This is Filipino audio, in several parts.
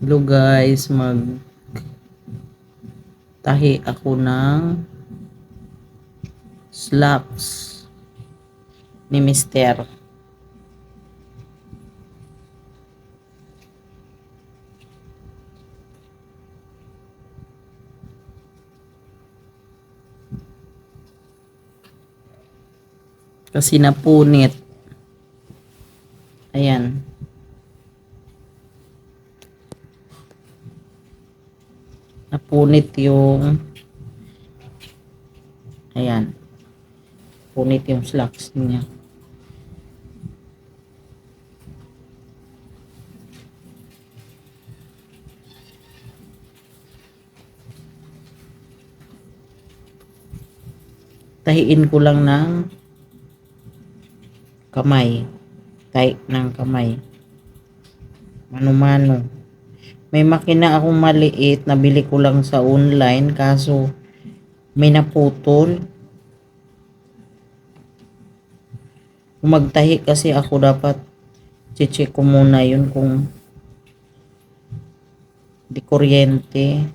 Hello guys, tahi ako ng slacks ni Mister. Kasi napunit. Ayan. Napunit yung ayan. Punit yung slacks niya. Tahiin ko lang ng kamay. Tahi ng kamay. Mano-mano. May makina akong maliit, nabili ko lang sa online kaso may naputol. Kung magtahi kasi ako dapat check ko muna yun kung di kuryente.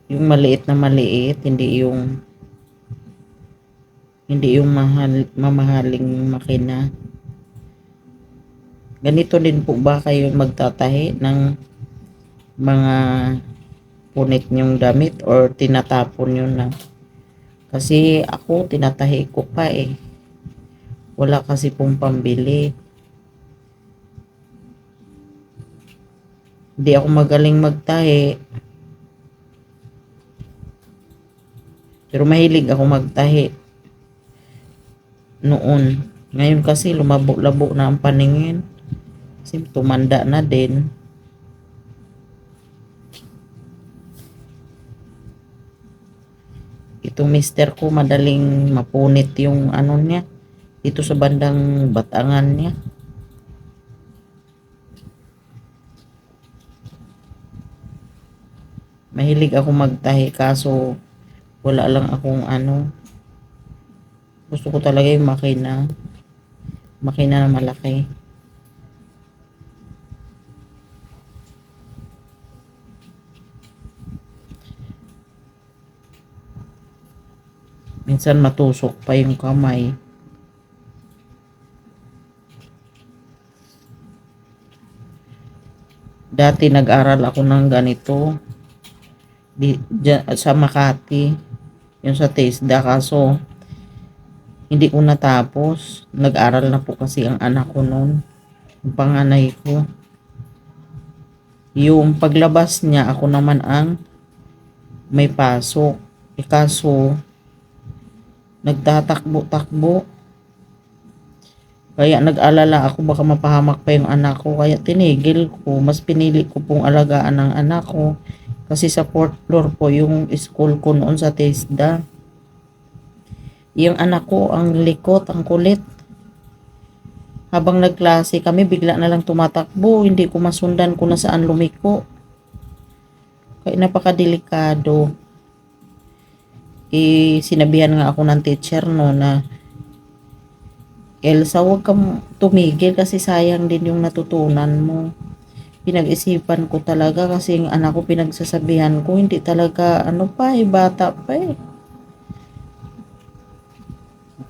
Yung maliit na maliit, hindi yung mamahaling makina. Ganito din po ba kayo magtatahi ng mga punit nyong damit or tinatapon nyo na? Kasi ako tinatahi ko pa eh. Wala kasi pong pambili. Hindi ako magaling magtahi. Pero mahilig ako magtahi noon. Ngayon kasi lumabo-labo na ang paningin. Kasi tumanda na din. Itong mister ko madaling mapunit yung ano niya. Dito sa bandang batangan niya. Mahilig ako magtahi kaso wala lang akong ano. Gusto ko talaga yung makina. Makina na malaki. Minsan matusok pa yung kamay. Dati nag-aral ako ng ganito sa Makati, yung sa TESDA, kaso hindi ko natapos. Nag-aral na po kasi ang anak ko noon, yung panganay ko. Yung paglabas niya, ako naman ang may pasok. Kaso nagtatakbo-takbo, kaya nag-alala ako baka mapahamak pa yung anak ko, kaya tinigil ko. Mas pinili ko pong alagaan ng anak ko kasi sa 4th floor po yung school ko noon sa TESDA. Yung anak ko ang likot, ang kulit. Habang nagklase kami, bigla na lang tumatakbo, hindi ko masundan kung nasaan lumiko. Kaya napakadelikado. Sinabihan nga ako ng teacher no na, Elsa, huwag kang tumigil kasi sayang din yung natutunan mo. Pinag-isipan ko talaga kasi yung anak ko pinagsasabihan ko, hindi talaga ano pa eh, bata pa eh.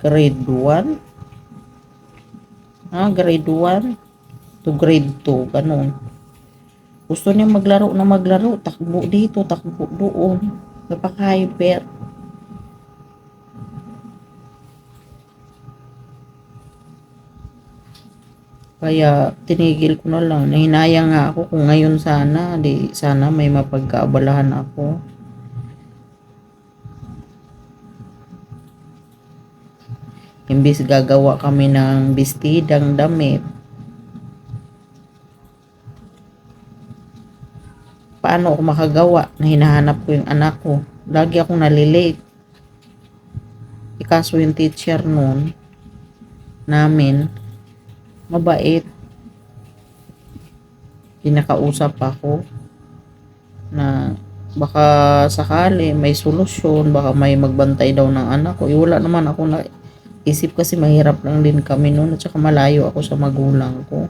Grade 1? Grade 1 to grade 2, ganun. Gusto niya maglaro na maglaro, takbo dito, takbo doon. Napaka-hyper. Kaya tinigil ko na lang. Nahinayang nga ako kung ngayon sana may mapagkaabalahan ako. Imbis gagawa kami ng bestidang damit, paano ako makagawa na hinahanap ko yung anak ko? Lagi akong nalilate. Kaso yung teacher noon namin, mabait. Pinakausap ako na baka sakali may solusyon, baka may magbantay daw ng anak ko. Wala naman ako na isip kasi mahirap lang din kami noon at saka malayo ako sa magulang ko.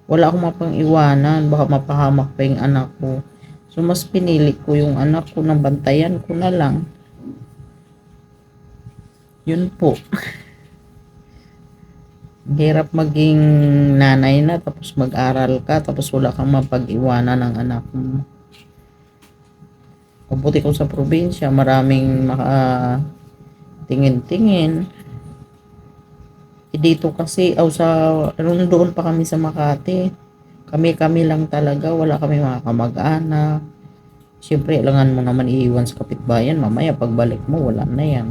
Wala akong mapang iwanan, baka mapahamak pa yung anak ko. So, mas pinili ko yung anak ko na bantayan ko na lang. Yun po. Hirap maging nanay na tapos mag-aral ka tapos wala kang mapag-iwanan ng anak mo. Mabuti ko sa probinsya, maraming tingin-tingin. Dito kasi, sa, doon pa kami sa Makati. Kami-kami lang talaga, wala kami mga kamag-anak. Siyempre, kailangan mo naman iiwan sa kapitbayan. Mamaya, pagbalik mo, wala na yan.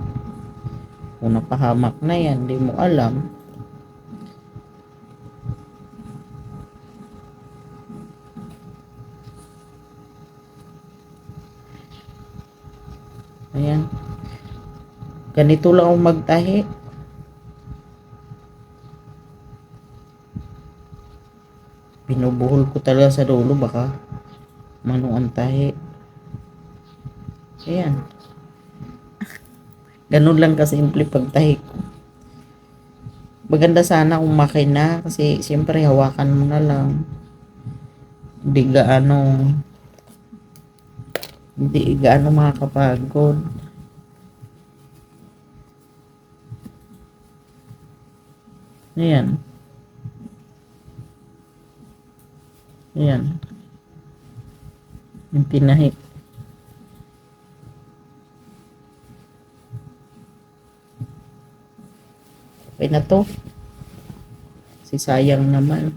Kung napahamak na yan, di mo alam. Ayan. Ganito lang ako magtahi. Binubuhol ko talaga sa dulo, baka manong ang tahi. Ayan. Ganun lang kasimple pagtahi ko. Maganda sana kung makina kasi siyempre hawakan mo na lang. Hindi gaano makakapagod. Ayan. Ayan. Yung tinahi. Okay na to. Kasi sayang naman.